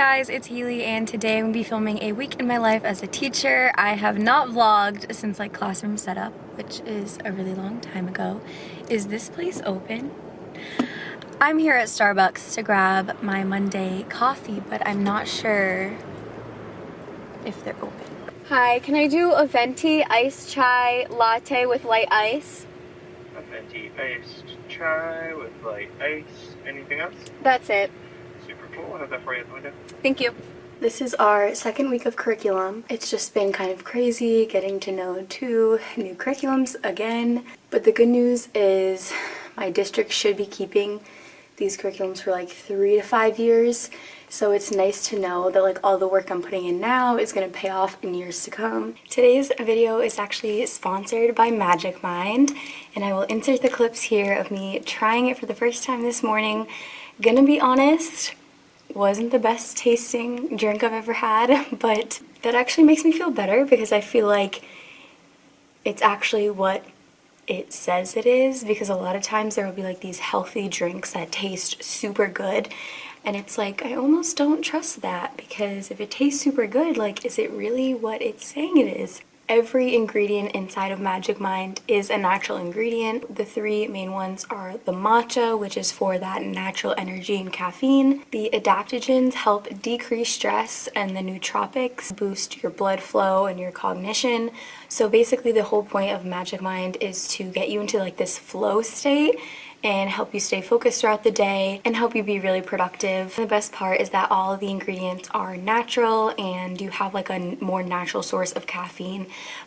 guys, it's Hailey and today I'm going to be filming a week in my life as a teacher. I have not vlogged since like classroom setup, which is a really long time ago. Is this place open? I'm here at Starbucks to grab my Monday coffee, but I'm not sure if they're open. Hi, can I do a venti iced chai latte with light ice? A venti iced chai with light ice. Anything else? That's it. Super cool. I'll have that for you at the window. Thank you. This is our second week of curriculum. It's just been kind of crazy getting to know 2 new curriculums again. But the good news is my district should be keeping these curriculums for like 3 to 5 years. So it's nice to know that like all the work I'm putting in now is going to pay off in years to come. Today's video is actually sponsored by MagicMind, and I will insert the clips here of me trying it for the first time this morning. Gonna be honest, wasn't the best tasting drink I've ever had, but that actually makes me feel better because I feel like it's actually what it says it is, because a lot of times there will be like these healthy drinks that taste super good, and it's like I almost don't trust that, because if it tastes super good, like, is it really what it's saying it is? Every ingredient inside of MagicMind is a natural ingredient. The 3 main ones are the matcha, which is for that natural energy and caffeine. The adaptogens help decrease stress, and the nootropics boost your blood flow and your cognition. So basically the whole point of MagicMind is to get you into like this flow state and help you stay focused throughout the day and help you be really productive. And the best part is that all of the ingredients are natural and you have like a more natural source of caffeine,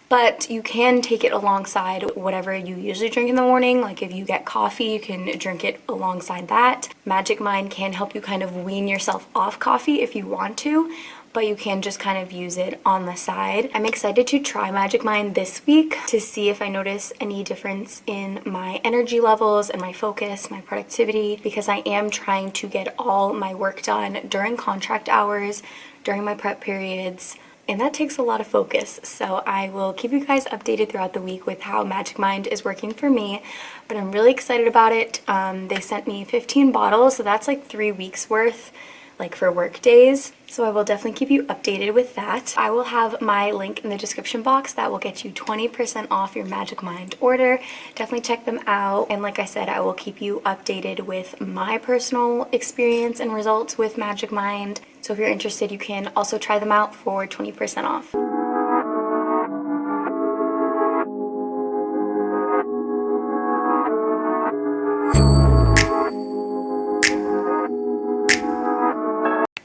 but you can take it alongside whatever you usually drink in the morning. Like if you get coffee, you can drink it alongside that. MagicMind can help you kind of wean yourself off coffee if you want to, but you can just kind of use it on the side. I'm excited to try MagicMind this week to see if I notice any difference in my energy levels and my focus, my productivity, because I am trying to get all my work done during contract hours, during my prep periods, and that takes a lot of focus. So I will keep you guys updated throughout the week with how MagicMind is working for me, but I'm really excited about it. They sent me 15 bottles, so that's like 3 weeks worth, like for work days. So I will definitely keep you updated with that. I will have my link in the description box that will get you 20% off your MagicMind order. Definitely check them out. And like I said, I will keep you updated with my personal experience and results with MagicMind. So if you're interested, you can also try them out for 20% off.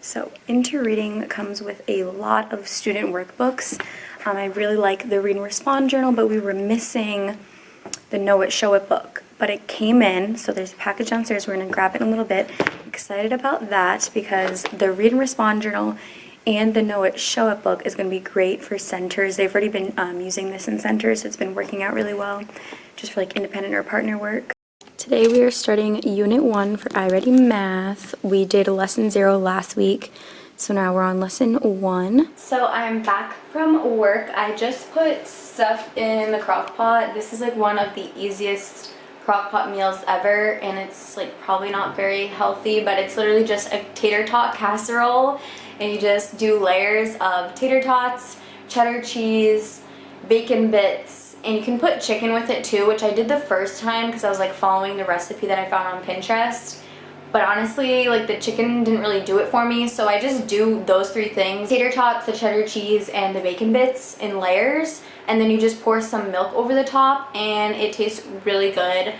So Into Reading comes with a lot of student workbooks. I really like the Read and Respond journal, but we were missing the Know It, Show It book. But it came in, so there's a package downstairs. We're gonna grab it in a little bit. Excited about that because the Read and Respond journal and the Know It, Show It book is gonna be great for centers. They've already been using this in centers, so it's been working out really well, just for like independent or partner work. Today we are starting Unit 1 for iReady Math. We did Lesson 0 last week, so now we're on Lesson 1. So I'm back from work. I just put stuff in the crock pot. This is like one of the easiest crock pot meals ever, and it's like probably not very healthy, but it's literally just a tater tot casserole, and you just do layers of tater tots, cheddar cheese, bacon bits, and you can put chicken with it too, which I did the first time because I was like following the recipe that I found on Pinterest. But honestly, like the chicken didn't really do it for me, so I just do those 3 things: tater tots, the cheddar cheese, and the bacon bits in layers, and then you just pour some milk over the top, and it tastes really good.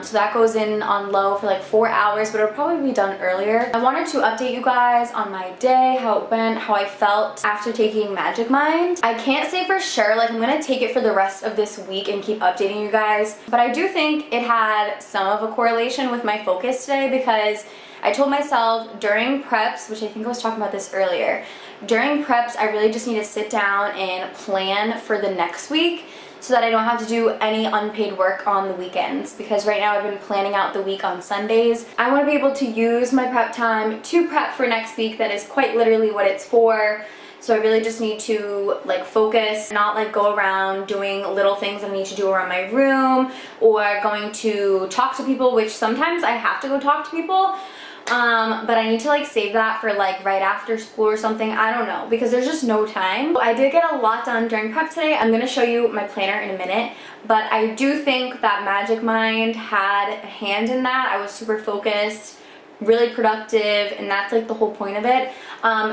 So that goes in on low for like 4 hours, but it'll probably be done earlier. I wanted to update you guys on my day, how it went, how I felt after taking MagicMind. I can't say for sure, like I'm gonna take it for the rest of this week and keep updating you guys, but I do think it had some of a correlation with my focus today, because I told myself during preps, which I think I was talking about this earlier, during preps I really just need to sit down and plan for the next week, so that I don't have to do any unpaid work on the weekends, because right now I've been planning out the week on Sundays. I want to be able to use my prep time to prep for next week. That is quite literally what it's for. So I really just need to like focus, not like go around doing little things I need to do around my room, or going to talk to people, which sometimes I have to go talk to people, but I need to like save that for like right after school or something. I don't know, because there's just no time. I did get a lot done during prep today. I'm gonna show you my planner in a minute, but I do think that MagicMind had a hand in that. I was super focused, really productive, and that's like the whole point of it.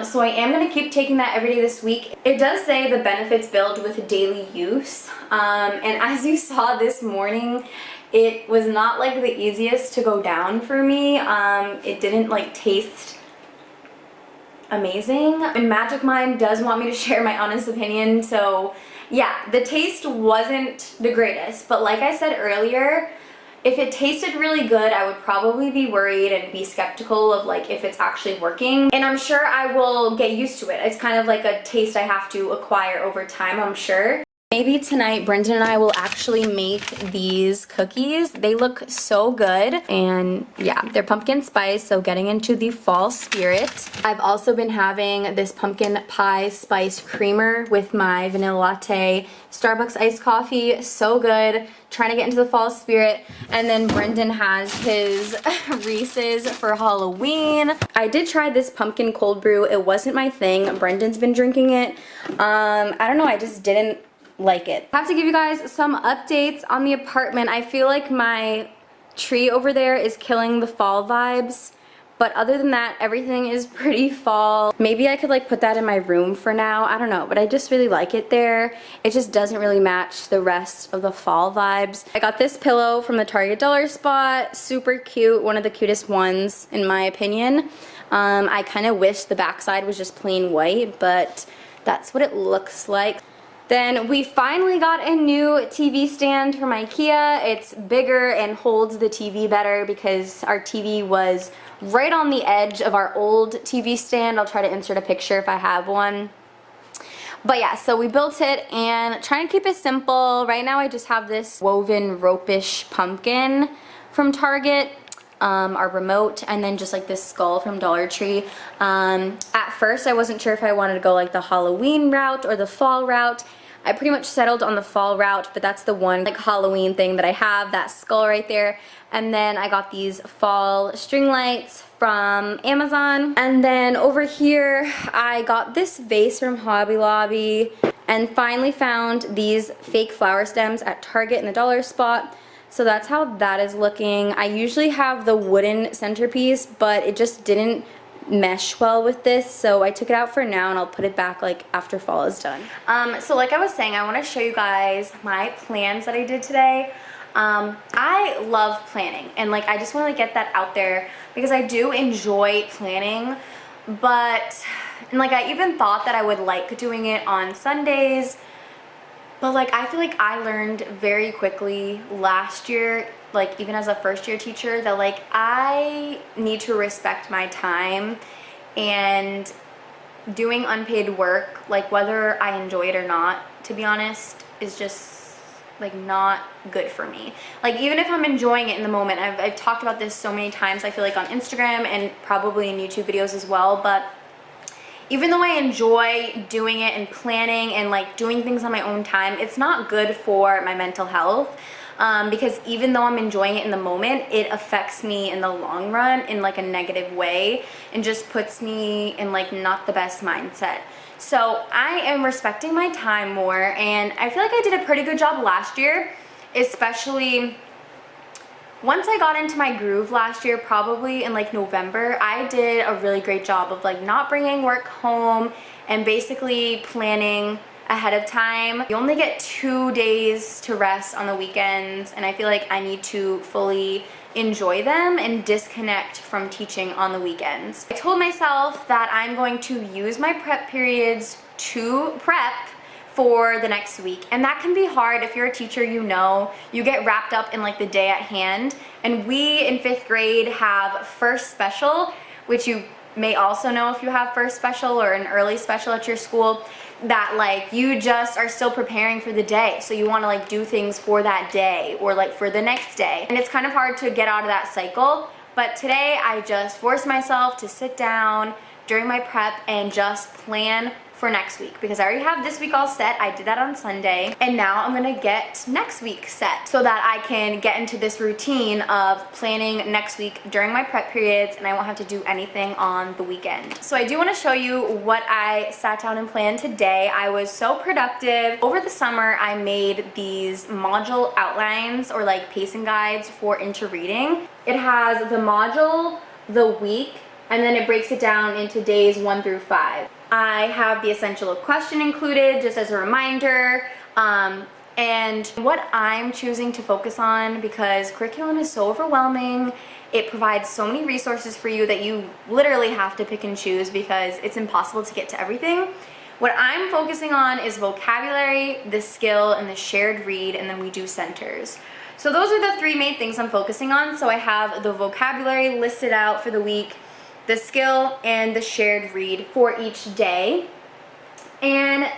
So I am going to keep taking that every day this week. It does say the benefits build with daily use, and as you saw this morning, it was not like the easiest to go down for me. It didn't like taste amazing, and MagicMind does want me to share my honest opinion, so yeah, the taste wasn't the greatest, but like I said earlier, if it tasted really good, I would probably be worried and be skeptical of like if it's actually working. And I'm sure I will get used to it. It's kind of like a taste I have to acquire over time, I'm sure. Maybe tonight Brendan and I will actually make these cookies. They look so good, and yeah, they're pumpkin spice, so getting into the fall spirit. I've also been having this pumpkin pie spice creamer with my vanilla latte, Starbucks iced coffee, so good. Trying to get into the fall spirit. And then Brendan has his Reese's for Halloween. I did try this pumpkin cold brew. It wasn't my thing. Brendan's been drinking it. I don't know, I just didn't like it. I have to give you guys some updates on the apartment. I feel like my tree over there is killing the fall vibes, but other than that, everything is pretty fall. Maybe I could like put that in my room for now, I don't know, but I just really like it there. It just doesn't really match the rest of the fall vibes. I got this pillow from the Target dollar spot, super cute, one of the cutest ones in my opinion. I kind of wish the backside was just plain white, but that's what it looks like. Then we finally got a new TV stand from IKEA. It's bigger and holds the TV better because our TV was right on the edge of our old TV stand. I'll try to insert a picture if I have one. But yeah, so we built it and trying to keep it simple. Right now I just have this woven rope-ish pumpkin from Target. Our remote, and then just like this skull from Dollar Tree. At first I wasn't sure if I wanted to go like the Halloween route or the fall route. I pretty much settled on the fall route, but that's the one like Halloween thing that I have, that skull right there. And then I got these fall string lights from Amazon. And then over here I got this vase from Hobby Lobby, and finally found these fake flower stems at Target in the dollar spot. So that's how that is looking. I usually have the wooden centerpiece, but it just didn't mesh well with this, so I took it out for now and I'll put it back like after fall is done. So like I was saying, I want to show you guys my plans that I did today. I love planning, and like I just want to get that out there because I do enjoy planning, but and like I even thought that I would like doing it on Sundays. But like I feel like I learned very quickly last year, like even as a first year teacher, that like I need to respect my time, and doing unpaid work, like whether I enjoy it or not, to be honest, is just like not good for me. Like even if I'm enjoying it in the moment, I've talked about this so many times, I feel like on Instagram and probably in YouTube videos as well, but even though I enjoy doing it and planning and like doing things on my own time, it's not good for my mental health, because even though I'm enjoying it in the moment, it affects me in the long run in like a negative way and just puts me in like not the best mindset. So I am respecting my time more, and I feel like I did a pretty good job last year, especially once I got into my groove last year, probably in like November. I did a really great job of like not bringing work home and basically planning ahead of time. You only get 2 days to rest on the weekends, and I feel like I need to fully enjoy them and disconnect from teaching on the weekends. I told myself that I'm going to use my prep periods to prep for the next week, and that can be hard. If you're a teacher, you know, you get wrapped up in like the day at hand, and we in 5th grade have first special, which you may also know if you have first special or an early special at your school, that like you just are still preparing for the day, so you want to like do things for that day or like for the next day, and it's kind of hard to get out of that cycle. But today I just forced myself to sit down during my prep and just plan for next week because I already have this week all set. I did that on Sunday, and now I'm gonna get next week set so that I can get into this routine of planning next week during my prep periods, and I won't have to do anything on the weekend. So I do want to show you what I sat down and planned today. I was so productive. Over the summer, I made these module outlines or like pacing guides for into reading. It has the module, the week, and then it breaks it down into days 1 through 5. I have the essential question included just as a reminder, and what I'm choosing to focus on, because curriculum is so overwhelming, it provides so many resources for you that you literally have to pick and choose because it's impossible to get to everything. What I'm focusing on is vocabulary, the skill, and the shared read, and then we do centers. So those are the 3 main things I'm focusing on. So I have the vocabulary listed out for the week, the skill, and the shared read for each day. And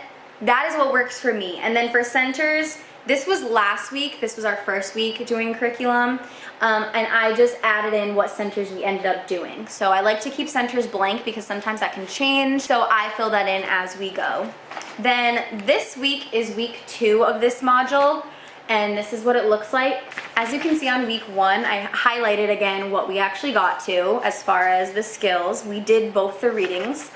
that is what works for me. And then for centers, this was last week. This was our first week doing curriculum. And I just added in what centers we ended up doing. So I like to keep centers blank because sometimes that can change. So I fill that in as we go. Then this week is week 2 of this module. And this is what it looks like. As you can see on week 1, I highlighted again what we actually got to as far as the skills. We did both the readings,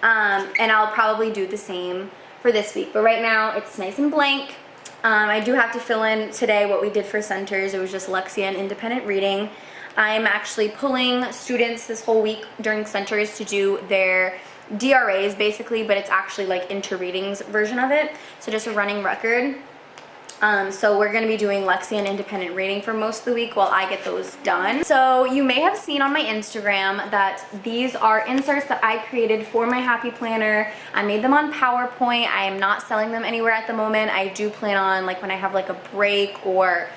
and I'll probably do the same for this week. But right now it's nice and blank. I do have to fill in today what we did for centers. It was just Lexia and independent reading. I'm actually pulling students this whole week during centers to do their DRAs basically, but it's actually like inter-readings version of it. So just a running record. So we're going to be doing Lexia and independent reading for most of the week while I get those done. So you may have seen on my Instagram that these are inserts that I created for my Happy Planner. I made them on PowerPoint. I am not selling them anywhere at the moment. I do plan on, like when I have like a break or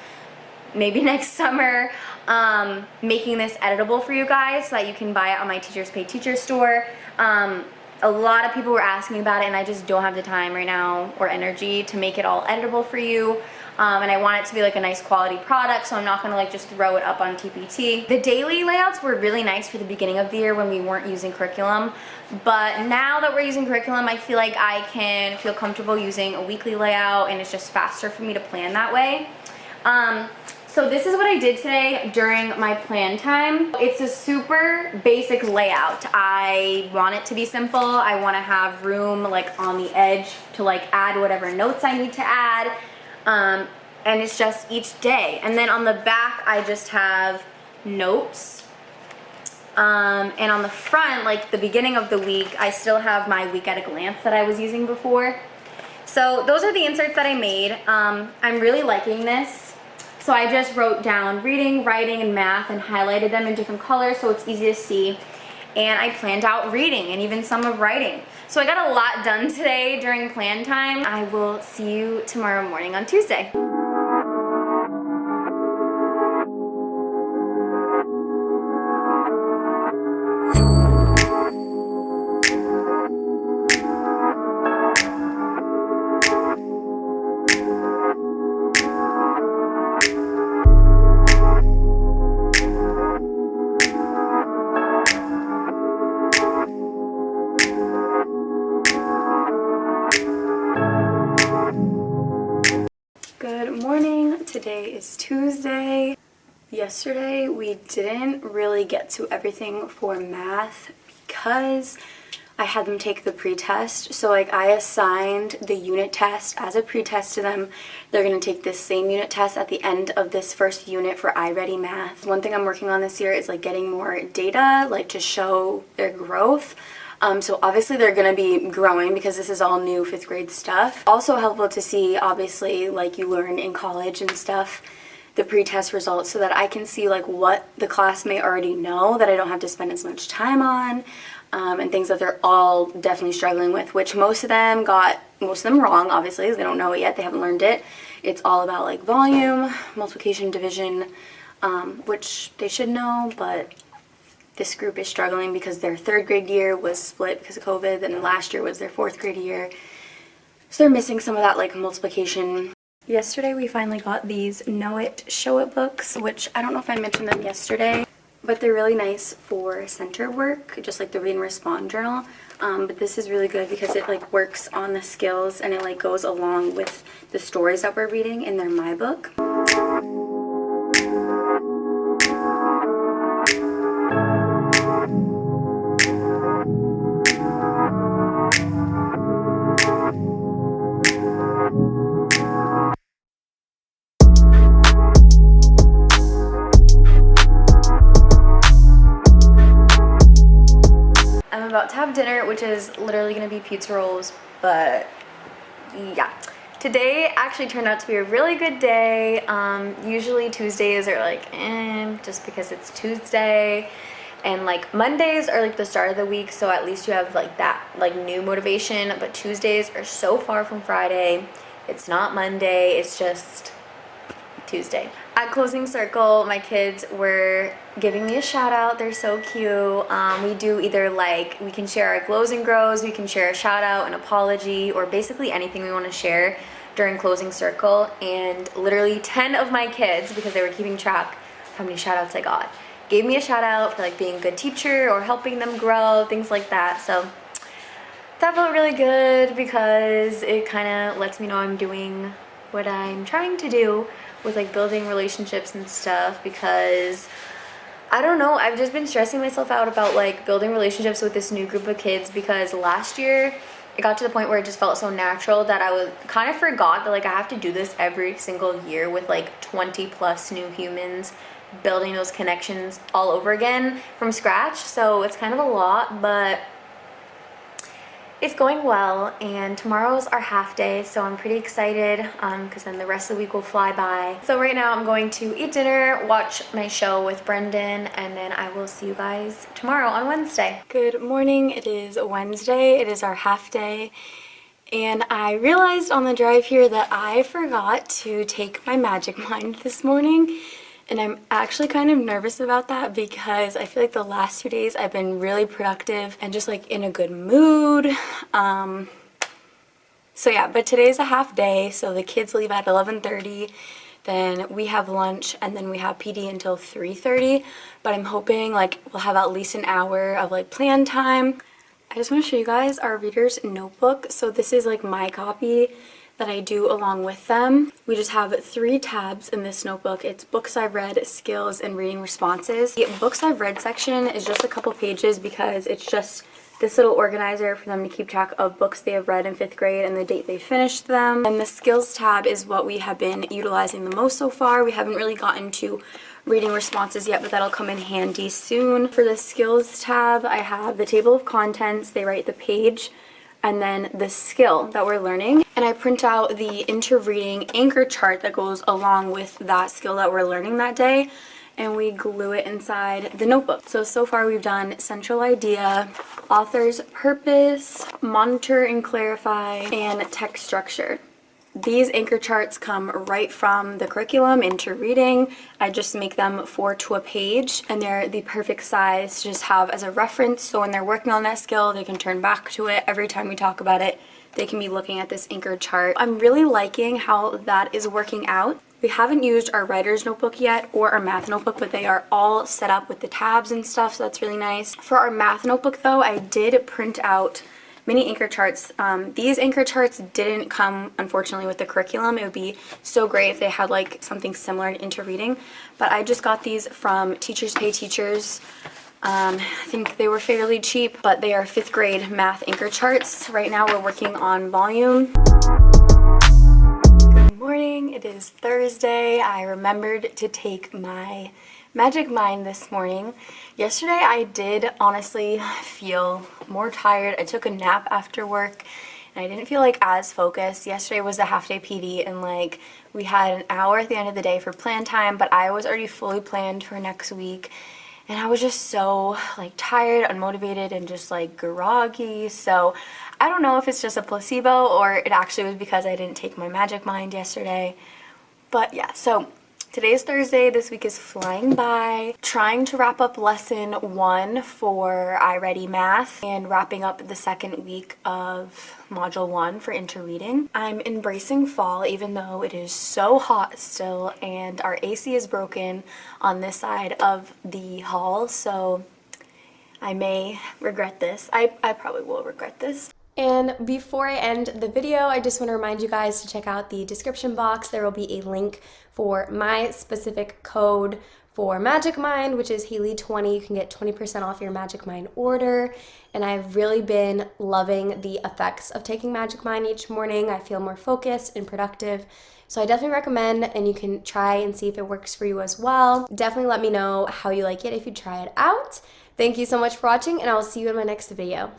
maybe next summer, making this editable for you guys so that you can buy it on my Teachers Pay Teacher store. A lot of people were asking about it, and I just don't have the time right now or energy to make it all editable for you. And I want it to be like a nice quality product, so I'm not gonna like just throw it up on TPT. The daily layouts were really nice for the beginning of the year when we weren't using curriculum, but now that we're using curriculum, I feel like I can feel comfortable using a weekly layout, and it's just faster for me to plan that way. So this is what I did today during my plan time. It's a super basic layout. I want it to be simple. I want to have room like on the edge to like add whatever notes I need to add. And it's just each day. And then on the back, I just have notes. And on the front, like the beginning of the week, I still have my week at a glance that I was using before. So those are the inserts that I made. I'm really liking this. So I just wrote down reading, writing, and math and highlighted them in different colors so it's easy to see. And I planned out reading and even some of writing. So I got a lot done today during plan time. I will see you tomorrow morning on Tuesday. Good morning. Today is Tuesday. Yesterday we didn't really get to everything for math because I had them take the pre-test. So like I assigned the unit test as a pre-test to them. They're going to take this same unit test at the end of this first unit for iReady Math. One thing I'm working on this year is like getting more data like to show their growth. So obviously they're going to be growing because this is all new 5th grade stuff. Also helpful to see, obviously, like you learn in college and stuff, the pre-test results so that I can see like what the class may already know that I don't have to spend as much time on, and things that they're all definitely struggling with, which most of them wrong, obviously, because they don't know it yet, they haven't learned it. It's all about like volume, multiplication, division, which they should know, but this group is struggling because their 3rd grade year was split because of COVID, and last year was their 4th grade year. So they're missing some of that like multiplication. Yesterday we finally got these Know It, Show It books, which I don't know if I mentioned them yesterday, but they're really nice for center work, just like the Read and Respond journal. but this is really good because it like works on the skills and it like goes along with the stories that we're reading in their My Book. I'm about to have dinner, which is literally gonna be pizza rolls, but yeah. Today actually turned out to be a really good day. Usually Tuesdays are like, just because it's Tuesday. And like Mondays are like the start of the week, so at least you have like that like new motivation. But Tuesdays are so far from Friday. It's not Monday, it's just Tuesday. At Closing Circle, my kids were giving me a shout out. They're so cute. We do either like, we can share our glows and grows, we can share a shout out, an apology, or basically anything we want to share during Closing Circle. And literally 10 of my kids, because they were keeping track of how many shout outs I got, gave me a shout out for like being a good teacher or helping them grow, things like that. So that felt really good because it kind of lets me know I'm doing what I'm trying to do with like building relationships and stuff, because I don't know, I've just been stressing myself out about like building relationships with this new group of kids, because last year it got to the point where it just felt so natural that I was kind of forgot that like I have to do this every single year with like 20 plus new humans, building those connections all over again from scratch. So it's kind of a lot, but it's going well, and tomorrow's our half day, so I'm pretty excited because then the rest of the week will fly by. So right now I'm going to eat dinner, watch my show with Brendan, and then I will see you guys tomorrow on Wednesday. Good morning. It is Wednesday. It is our half day, and I realized on the drive here that I forgot to take my MagicMind this morning. And I'm actually kind of nervous about that because I feel like the last 2 days I've been really productive and just like in a good mood. So yeah, but today's a half day, so the kids leave at 11:30, then we have lunch, and then we have PD until 3:30. But I'm hoping like we'll have at least an hour of like plan time. I just want to show you guys our reader's notebook. So this is like my copy that I do along with them. We just have 3 tabs in this notebook. It's books I've read, skills, and reading responses. The books I've read section is just a couple pages because it's just this little organizer for them to keep track of books they have read in 5th grade and the date they finished them. And the skills tab is what we have been utilizing the most so far. We haven't really gotten to reading responses yet, but that'll come in handy soon. For the skills tab, I have the table of contents. They write the page and then the skill that we're learning. And I print out the inter-reading anchor chart that goes along with that skill that we're learning that day, and we glue it inside the notebook. So far we've done central idea, author's purpose, monitor and clarify, and text structure. These anchor charts come right from the curriculum, inter-reading. I just make them 4 to a page, and they're the perfect size to just have as a reference, so when they're working on that skill, they can turn back to it every time we talk about it. They can be looking at this anchor chart. I'm really liking how that is working out. We haven't used our writer's notebook yet or our math notebook, but they are all set up with the tabs and stuff, so that's really nice. For our math notebook though, I did print out mini anchor charts. These anchor charts didn't come, unfortunately, with the curriculum. It would be so great if they had like something similar to inter-reading, but I just got these from Teachers Pay Teachers. I think they were fairly cheap, but they are 5th grade math anchor charts. Right now we're working on volume. Good morning, it is Thursday. I remembered to take my MagicMind this morning. Yesterday I did honestly feel more tired. I took a nap after work and I didn't feel like as focused. Yesterday was the half day PD and like we had an hour at the end of the day for plan time, but I was already fully planned for next week. And I was just so like tired, unmotivated, and just like groggy. So I don't know if it's just a placebo or it actually was because I didn't take my MagicMind yesterday. But yeah, so today is Thursday. This week is flying by. Trying to wrap up lesson 1 for iReady Math and wrapping up the 2nd week of module 1 for inter-reading. I'm embracing fall even though it is so hot still and our AC is broken on this side of the hall, so I may regret this. I probably will regret this. And before I end the video, I just want to remind you guys to check out the description box. There will be a link for my specific code for MagicMind, which is Hailey20. You can get 20% off your MagicMind order. And I've really been loving the effects of taking MagicMind each morning. I feel more focused and productive. So I definitely recommend, and you can try and see if it works for you as well. Definitely let me know how you like it if you try it out. Thank you so much for watching, and I will see you in my next video.